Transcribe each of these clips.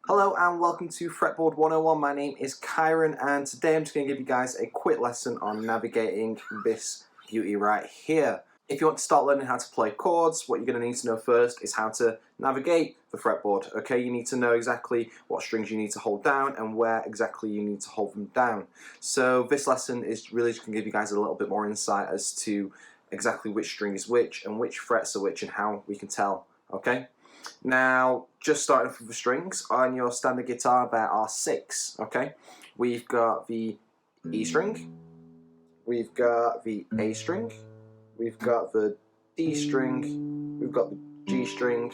Hello and welcome to Fretboard 101. My name is Kyron and today I'm just going to give you guys a quick lesson on navigating this beauty right here. If you want to start learning how to play chords, what you're going to need to know first is how to navigate the fretboard. Okay, you need to know exactly what strings you need to hold down and where exactly you need to hold them down. So this lesson is really just going to give you guys a little bit more insight as to exactly which string is which and which frets are which and how we can tell. Okay. Now, just starting off with the strings, on your standard guitar there are 6, okay? We've got the E string, we've got the A string, we've got the D string, we've got the G string,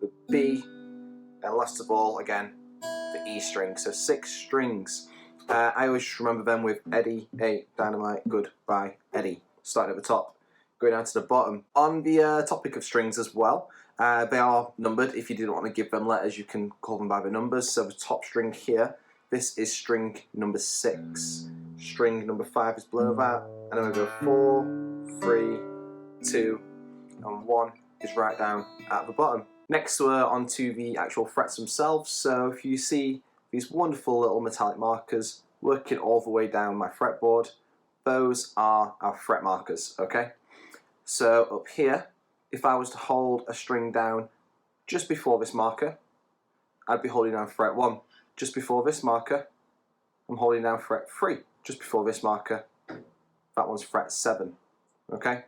the B, and last of all, again, the E string, so 6 strings. I always just remember them with Eddie, A, Dynamite, Goodbye, Eddie, starting at the top, going down to the bottom. On the topic of strings as well, they are numbered. If you didn't want to give them letters, you can call them by the numbers. So the top string here, this is string number 6. String number 5 is below that, and then we go 4, 3, 2, and 1 is right down at the bottom. Next we're onto the actual frets themselves. So if you see these wonderful little metallic markers working all the way down my fretboard, those are our fret markers, okay? So up here, if I was to hold a string down just before this marker, I'd be holding down fret 1. Just before this marker, I'm holding down fret 3. Just before this marker, that one's fret 7. Okay?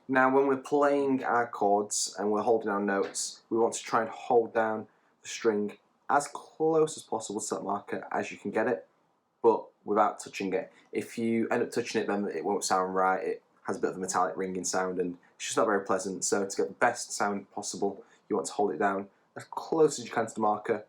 Now when we're playing our chords and we're holding our notes, we want to try and hold down the string as close as possible to that marker as you can get it, but without touching it. If you end up touching it, then it won't sound right. It has a bit of a metallic ringing sound and it's just not very pleasant. So to get the best sound possible, you want to hold it down as close as you can to the marker,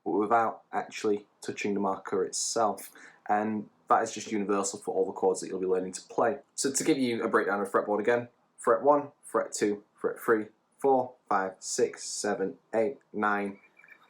but without actually touching the marker itself. And that is just universal for all the chords that you'll be learning to play. So to give you a breakdown of fretboard again, fret 1, fret 2, fret 3, 4, 5, 6, 7, 8, 9,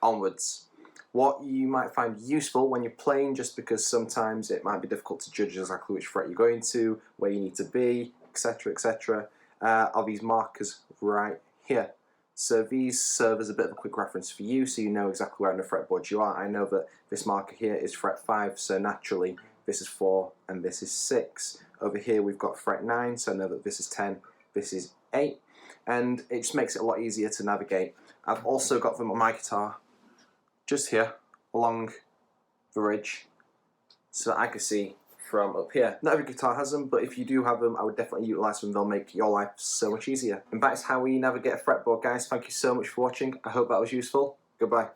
onwards. What you might find useful when you're playing, just because sometimes it might be difficult to judge exactly which fret you're going to, where you need to be, etc., etc., are these markers right here. So these serve as a bit of a quick reference for you, so you know exactly where on the fretboard you are. I know that this marker here is fret 5, so naturally this is 4 and this is 6. Over here we've got fret 9, so I know that this is 10, this is 8, and it just makes it a lot easier to navigate. I've also got them on my guitar just here along the ridge so that I can see from up here. Not every guitar has them, but if you do have them, I would definitely utilise them. They'll make your life so much easier. And that is how we navigate a fretboard, guys. Thank you so much for watching. I hope that was useful. Goodbye.